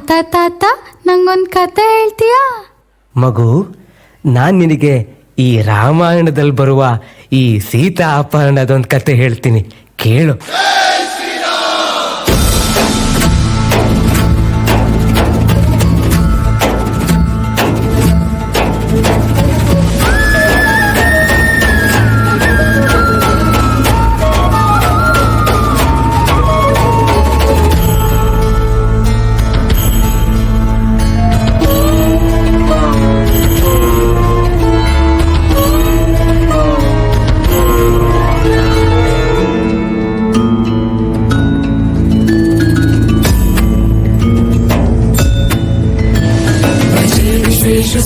ತಾತ ತಾತ ನಂಗೊಂದು ಕತೆ ಹೇಳ್ತೀಯಾ? ಮಗು, ನಾನು ನಿನಗೆ ಈ ರಾಮಾಯಣದಲ್ಲಿ ಬರುವ ಈ ಸೀತಾ ಅಪಹರಣದೊಂದು ಕತೆ ಹೇಳ್ತೀನಿ, ಕೇಳು.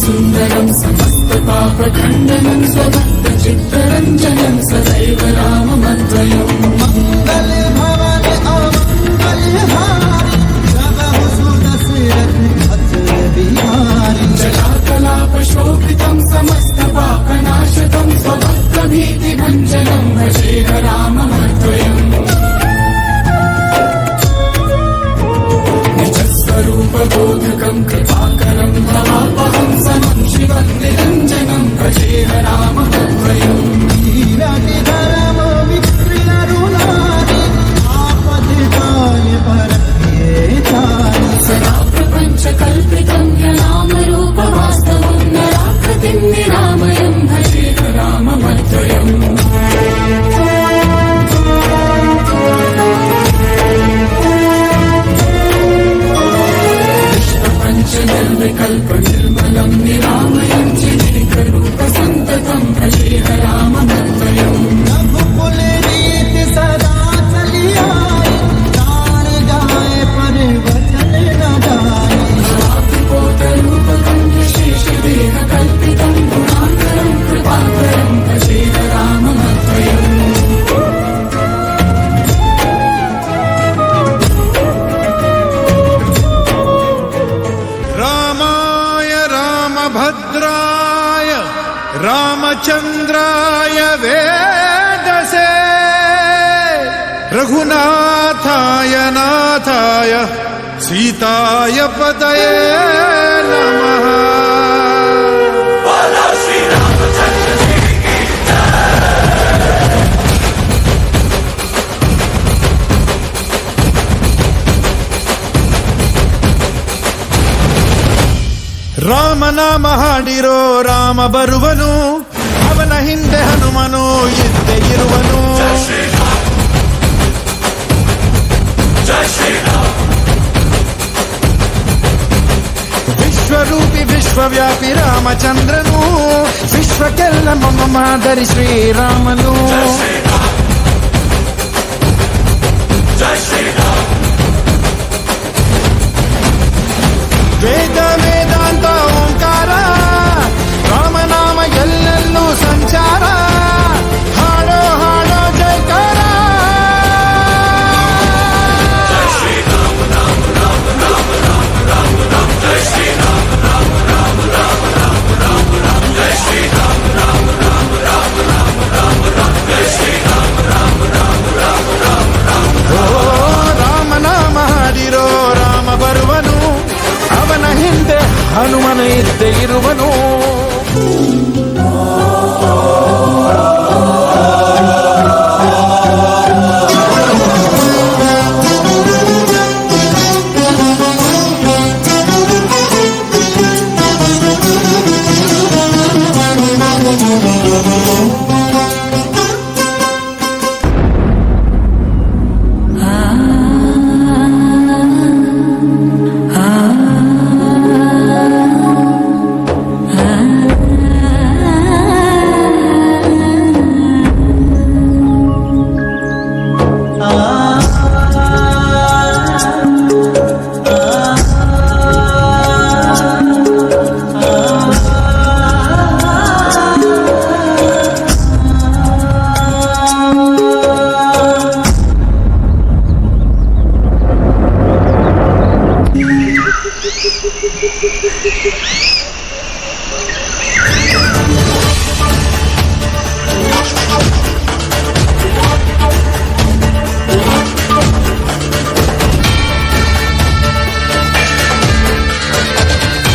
सुंदरं समस्त पापखण्डनं स्वभक्त चित्तरञ्जनं सदैव राममद्वयम् मंगल भवन अमंगल हारी जगः सुदशरथ अचल बिहारी जलाकलाप शोभितं समस्त पापनाशकं स्वभक्त भीतिभञ्जनं भजेह राममद्वयम् निजस्वरूपबोधकं कृपाकरं भवापहं समं शिवं निरञ्जनं भजेह राममद्वयम् वीरतिधरमो विप्रियरुणानि आपतिदाय परह्येतानि सदा प्रपञ्चकल्पितं ह्यनामरूपवास्तवं नराकृतिं निरामयं भजेह राममद्वयम् निर्विकल्प निर्मलं निरामयं चिदेकरूप संततं भजेह राममद्वयम् रघुकुल रीति सदा चली आई प्राण जाए पर वचन न जाए रूपकं शेष देह कल्पितं गुणाकरं कृपाकरं भजेह राममद्वयम् भद्राय रामचंद्राय वेदसे रघुनाथाय नाथाय सीताय पतये नमः। ರಾಮನಾಮ ಹಾಡಿರೋ ರಾಮ ಬರುವನು, ಅವನ ಹಿಂದೆ ಹನುಮನು ಇದ್ದೇ ಇರುವನು. ವಿಶ್ವರೂಪಿ ವಿಶ್ವವ್ಯಾಪಿ ರಾಮಚಂದ್ರನು, ವಿಶ್ವಕ್ಕೆಲ್ಲ ಮಮ ಮಾದರಿ ಶ್ರೀರಾಮನು. ವೇದ ವೇದಾಂತ ಓಂಕಾರ ರಾಮನಾಮ ಎಲ್ಲೆಲ್ಲೂ ಸಂಚಾರ, ಹಾಡೋ ಹಾಡೋ ಜಯಕಾರ. ರಾಮನಾಮ ಹಾಡಿರೋ ರಾಮ ಬರುವನು, ಅವನ ಹಿಂದೆ ಹನುಮನ ಇದ್ದೇ ಇರುವನು.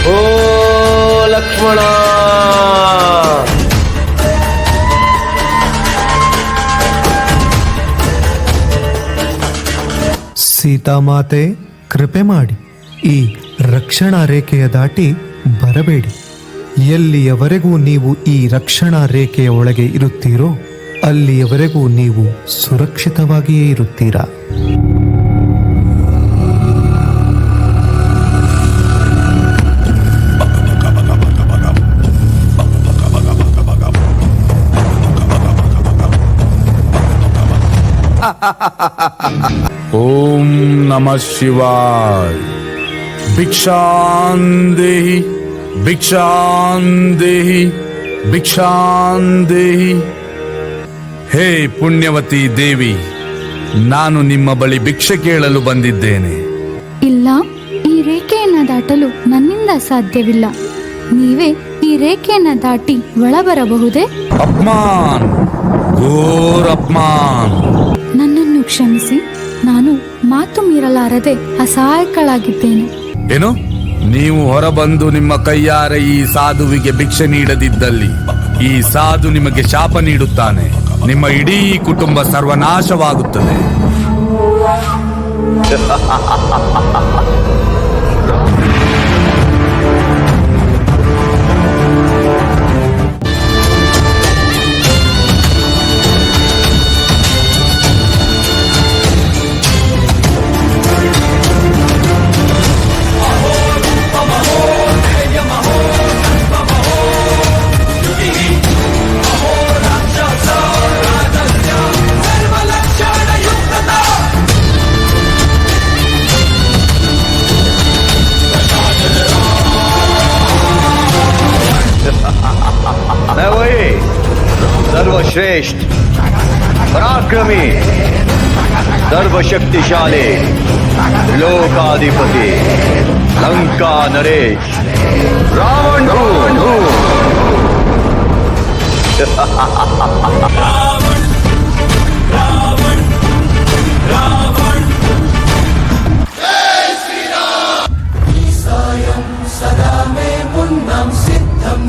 ಓ ಲಕ್ಷ್ಮಣ. ಸೀತಾಮಾತೆ, ಕೃಪೆ ಮಾಡಿ ಈ ರಕ್ಷಣಾ ರೇಖೆಯ ದಾಟಿ ಬರಬೇಡಿ. ಎಲ್ಲಿಯವರೆಗೂ ನೀವು ಈ ರಕ್ಷಣಾ ರೇಖೆಯ ಒಳಗೆ ಇರುತ್ತೀರೋ ಅಲ್ಲಿಯವರೆಗೂ ನೀವು ಸುರಕ್ಷಿತವಾಗಿಯೇ ಇರುತ್ತೀರಾ. ಓಂ ನಮಃ ಶಿವಾಯ. ಭಿಕ್ಷಾಂದೇಹಿ ಭಿಕ್ಷಾಂದೇಹಿ ಭಿಕ್ಷಾಂದೇಹಿ. ಹೇ ಪುಣ್ಯವತಿ ದೇವಿ, ನಾನು ನಿಮ್ಮ ಬಳಿ ಭಿಕ್ಷೆ ಕೇಳಲು ಬಂದಿದ್ದೇನೆ. ಇಲ್ಲ, ಈ ರೇಖೆಯನ್ನ ದಾಟಲು ನನ್ನಿಂದ ಸಾಧ್ಯವಿಲ್ಲ. ನೀವೇ ಈ ರೇಖೆಯನ್ನ ದಾಟಿ ಒಳ ಬರಬಹುದೇ? ಅಪಮಾನ್, ಘೋರ್ ಅಪಮಾನ್. ನನ್ನನ್ನು ಕ್ಷಮಿಸಿ, ನಾನು ಮಾತು ಮೀರಲಾರದೆ ಅಸಹಾಯಕಳಾಗಿದ್ದೇನೆ. ಏನು? ನೀವು ಹೊರಬಂದು ನಿಮ್ಮ ಕೈಯಾರೆ ಈ ಸಾಧುವಿಗೆ ಭಿಕ್ಷೆ ನೀಡದಿದ್ದಲ್ಲಿ ಈ ಸಾಧು ನಿಮಗೆ ಶಾಪ ನೀಡುತ್ತಾನೆ. ನಿಮ್ಮ ಇಡೀ ಕುಟುಂಬ ಸರ್ವನಾಶವಾಗುತ್ತದೆ. मैं वही सर्वश्रेष्ठ, पराक्रमी, सर्वशक्तिशाली, लोकाधिपति, लंका नरेश, रावण हूँ.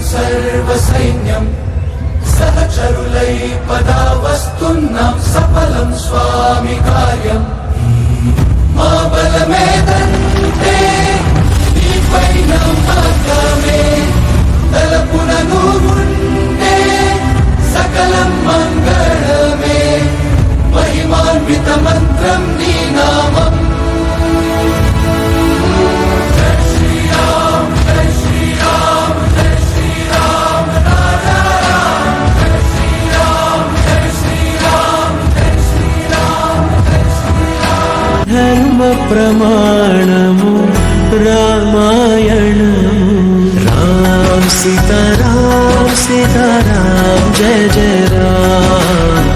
सर्वसैन्यं सहचरुलै पदावस्तुन्नां सफलं स्वामि कार्यं मा बलमेदन्ते दीपैनं मातमे दलपुननुमुण्डे सकलं मङ्गलमे महिमान्वितमन्त्रं नीनामम्. ధర్మ ప్రమాణము రామాయణము. రామ్ సీతారాం సీతారాం జయ జయ రామ్.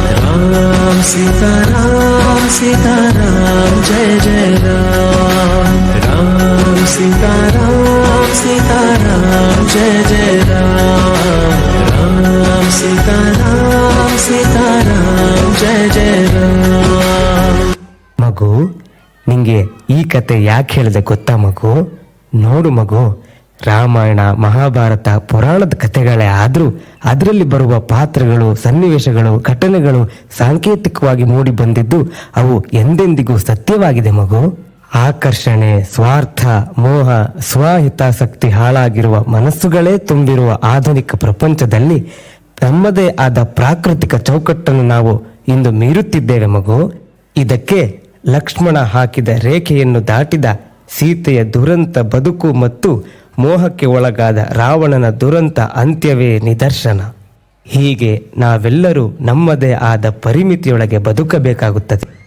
రామ్ సీతారాం సీతారాం జయ జయ రామ్. రామ్ సీతారాం సీతారాం జయ జయ రామ్. రామ్ సీతారాం సీతారాం జయ జయ రామ్. ಮಗು, ನಿಂಗೆ ಈ ಕತೆ ಯಾಕೆ ಹೇಳಿದೆ ಗೊತ್ತಾ ಮಗು? ನೋಡು ಮಗು, ರಾಮಾಯಣ ಮಹಾಭಾರತ ಪುರಾಣದ ಕಥೆಗಳೇ ಆದ್ರೂ ಅದರಲ್ಲಿ ಬರುವ ಪಾತ್ರಗಳು, ಸನ್ನಿವೇಶಗಳು, ಘಟನೆಗಳು ಸಾಂಕೇತಿಕವಾಗಿ ಮೂಡಿ ಬಂದಿದ್ದು ಅವು ಎಂದೆಂದಿಗೂ ಸತ್ಯವಾಗಿದೆ ಮಗು. ಆಕರ್ಷಣೆ, ಸ್ವಾರ್ಥ, ಮೋಹ, ಸ್ವಹಿತಾಸಕ್ತಿ ಹಾಳಾಗಿರುವ ಮನಸ್ಸುಗಳೇ ತುಂಬಿರುವ ಆಧುನಿಕ ಪ್ರಪಂಚದಲ್ಲಿ ನಮ್ಮದೇ ಆದ ಪ್ರಾಕೃತಿಕ ಚೌಕಟ್ಟನ್ನು ನಾವು ಇಂದು ಮೀರುತ್ತಿದ್ದೇವೆ ಮಗು. ಇದಕ್ಕೆ ಲಕ್ಷ್ಮಣ ಹಾಕಿದ ರೇಖೆಯನ್ನು ದಾಟಿದ ಸೀತೆಯ ದುರಂತ ಬದುಕು ಮತ್ತು ಮೋಹಕ್ಕೆ ಒಳಗಾದ ರಾವಣನ ದುರಂತ ಅಂತ್ಯವೇ ನಿದರ್ಶನ. ಹೀಗೆ ನಾವೆಲ್ಲರೂ ನಮ್ಮದೇ ಆದ ಪರಿಮಿತಿಯೊಳಗೆ ಬದುಕಬೇಕಾಗುತ್ತದೆ.